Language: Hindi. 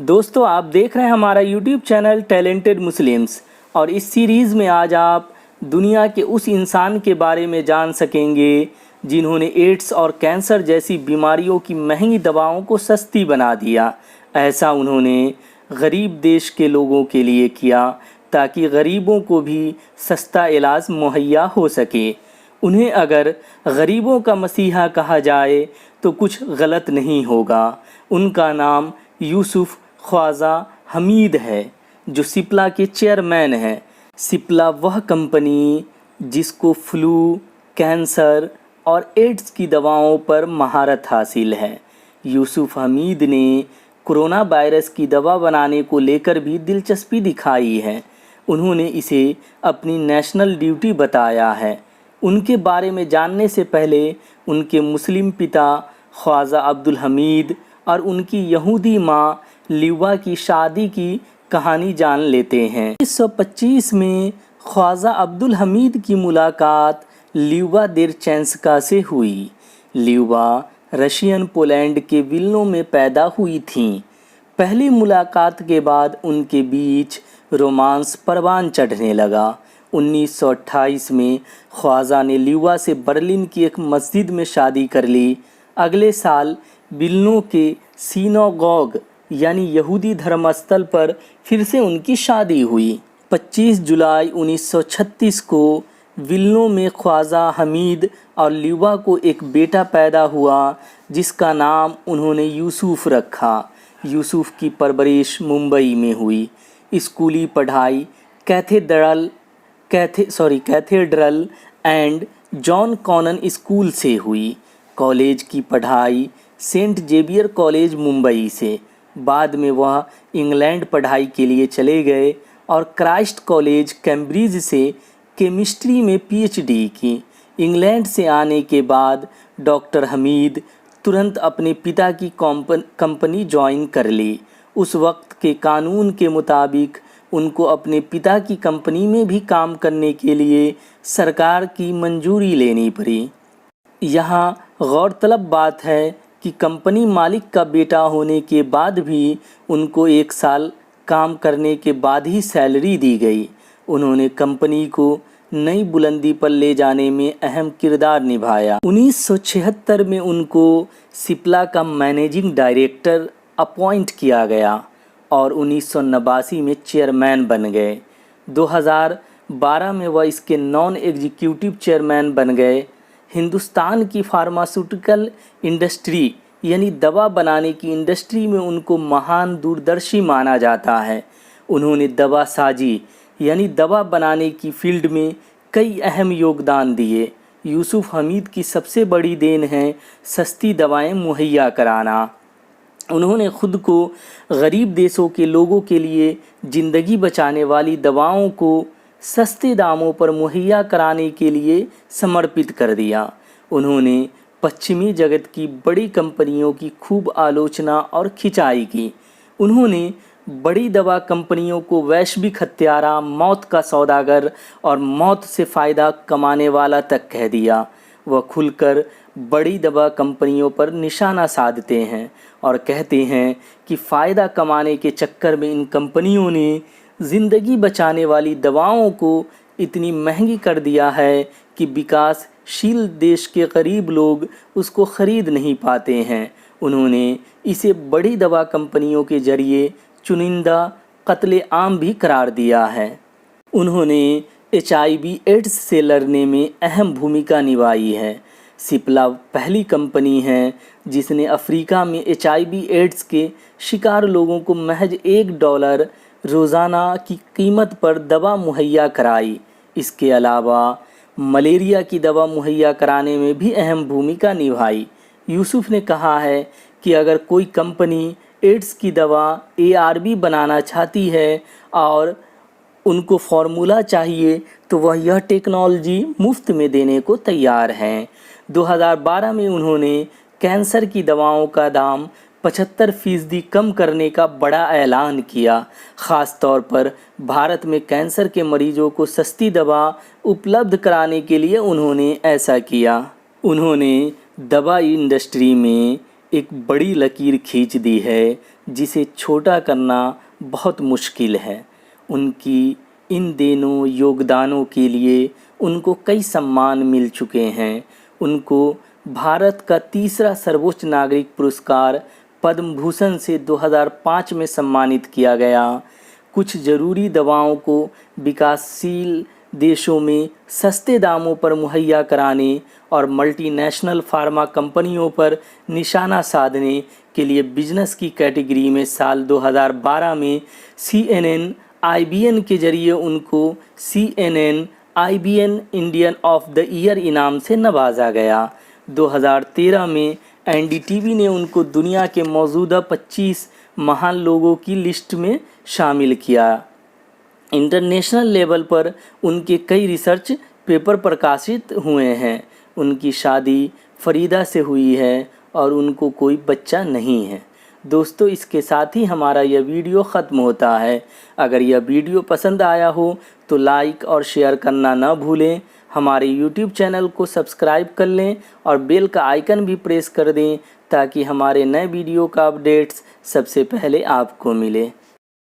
दोस्तों, आप देख रहे हैं हमारा यूट्यूब चैनल टैलेंटेड मुस्लिम्स और इस सीरीज़ में आज आप दुनिया के उस इंसान के बारे में जान सकेंगे जिन्होंने एड्स और कैंसर जैसी बीमारियों की महंगी दवाओं को सस्ती बना दिया। ऐसा उन्होंने गरीब देश के लोगों के लिए किया ताकि गरीबों को भी सस्ता इलाज मुहैया हो सके। उन्हें अगर गरीबों का मसीहा कहा जाए तो कुछ गलत नहीं होगा। उनका नाम यूसुफ ख्वाजा हमीद है, जो सिप्ला के चेयरमैन हैं। सिप्ला वह कंपनी जिसको फ्लू, कैंसर और एड्स की दवाओं पर महारत हासिल है। यूसुफ हमीद ने कोरोना वायरस की दवा बनाने को लेकर भी दिलचस्पी दिखाई है। उन्होंने इसे अपनी नेशनल ड्यूटी बताया है। उनके बारे में जानने से पहले उनके मुस्लिम पिता ख्वाजा अब्दुल हमीद और उनकी यहूदी माँ लिवा की शादी की कहानी जान लेते हैं। 1925 में ख्वाजा अब्दुल हमीद की मुलाकात लिवा देरचेंस्का से हुई। लिवा रशियन पोलैंड के विल्नो में पैदा हुई थीं। पहली मुलाकात के बाद उनके बीच रोमांस परवान चढ़ने लगा। 1928 में ख्वाजा ने लिवा से बर्लिन की एक मस्जिद में शादी कर ली। अगले साल विल्नो के सिनागोग यानी यहूदी धर्मस्थल पर फिर से उनकी शादी हुई। 25 जुलाई 1936 को विल्नो में ख्वाजा हमीद और लिवा को एक बेटा पैदा हुआ जिसका नाम उन्होंने यूसुफ रखा। यूसुफ की परवरिश मुंबई में हुई। स्कूली पढ़ाई cathedral and John Connon school से हुई। कॉलेज की पढ़ाई सेंट जेवियर कॉलेज मुंबई से। बाद में वह इंग्लैंड पढ़ाई के लिए चले गए और क्राइस्ट कॉलेज कैम्ब्रिज से केमिस्ट्री में पीएचडी की। इंग्लैंड से आने के बाद डॉक्टर हमीद तुरंत अपने पिता की कंपनी ज्वाइन कर ली। उस वक्त के कानून के मुताबिक उनको अपने पिता की कंपनी में भी काम करने के लिए सरकार की मंजूरी लेनी पड़ी। यहाँ गौरतलब बात है कि कंपनी मालिक का बेटा होने के बाद भी उनको 1 साल काम करने के बाद ही सैलरी दी गई। उन्होंने कंपनी को नई बुलंदी पर ले जाने में अहम किरदार निभाया। 1976 में उनको सिप्ला का मैनेजिंग डायरेक्टर अपॉइंट किया गया और 1989 में चेयरमैन बन गए। 2012 में वह इसके नॉन एग्जीक्यूटिव चेयरमैन बन गए। हिंदुस्तान की फार्मास्यूटिकल इंडस्ट्री यानी दवा बनाने की इंडस्ट्री में उनको महान दूरदर्शी माना जाता है। उन्होंने दवा साजी यानी दवा बनाने की फील्ड में कई अहम योगदान दिए। यूसुफ हमीद की सबसे बड़ी देन है सस्ती दवाएं मुहैया कराना। उन्होंने खुद को गरीब देशों के लोगों के लिए ज़िंदगी बचाने वाली दवाओं को सस्ते दामों पर मुहैया कराने के लिए समर्पित कर दिया। उन्होंने पश्चिमी जगत की बड़ी कंपनियों की खूब आलोचना और खिंचाई की। उन्होंने बड़ी दवा कंपनियों को वैश्विक हत्यारा, मौत का सौदागर और मौत से फ़ायदा कमाने वाला तक कह दिया। वह खुलकर बड़ी दवा कंपनियों पर निशाना साधते हैं और कहते हैं कि फ़ायदा कमाने के चक्कर में इन कंपनियों ने ज़िंदगी बचाने वाली दवाओं को इतनी महंगी कर दिया है कि विकासशील देश के गरीब लोग उसको ख़रीद नहीं पाते हैं। उन्होंने इसे बड़ी दवा कंपनियों के ज़रिए चुनिंदा कत्ले आम भी करार दिया है। उन्होंने HIV एड्स से लड़ने में अहम भूमिका निभाई है। सिप्ला पहली कंपनी है जिसने अफ्रीका में HIV एड्स के शिकार लोगों को महज $1 रोज़ाना की कीमत पर दवा मुहैया कराई। इसके अलावा मलेरिया की दवा मुहैया कराने में भी अहम भूमिका निभाई। यूसुफ ने कहा है कि अगर कोई कंपनी एड्स की दवा ARV बनाना चाहती है और उनको फार्मूला चाहिए तो वह यह टेक्नोलॉजी मुफ्त में देने को तैयार हैं। 2012 में उन्होंने कैंसर की दवाओं का दाम 75% कम करने का बड़ा ऐलान किया। ख़ास तौर पर भारत में कैंसर के मरीजों को सस्ती दवा उपलब्ध कराने के लिए उन्होंने ऐसा किया। उन्होंने दवा इंडस्ट्री में एक बड़ी लकीर खींच दी है जिसे छोटा करना बहुत मुश्किल है। उनकी इन दिनों योगदानों के लिए उनको कई सम्मान मिल चुके हैं। उनको भारत का तीसरा सर्वोच्च नागरिक पुरस्कार पद्म भूषण से 2005 में सम्मानित किया गया। कुछ ज़रूरी दवाओं को विकासशील देशों में सस्ते दामों पर मुहैया कराने और मल्टीनेशनल फार्मा कंपनियों पर निशाना साधने के लिए बिजनेस की कैटेगरी में साल 2012 में CNN IBN के जरिए उनको CNN IBN Indian of the year इनाम से नवाजा गया। 2013 में NDTV ने उनको दुनिया के मौजूदा 25 महान लोगों की लिस्ट में शामिल किया। इंटरनेशनल लेवल पर उनके कई रिसर्च पेपर प्रकाशित हुए हैं। उनकी शादी फरीदा से हुई है और उनको कोई बच्चा नहीं है। दोस्तों, इसके साथ ही हमारा यह वीडियो ख़त्म होता है। अगर यह वीडियो पसंद आया हो तो लाइक और शेयर करना ना भूलें। हमारे YouTube चैनल को सब्सक्राइब कर लें और बेल का आइकन भी प्रेस कर दें ताकि हमारे नए वीडियो का अपडेट्स सबसे पहले आपको मिले।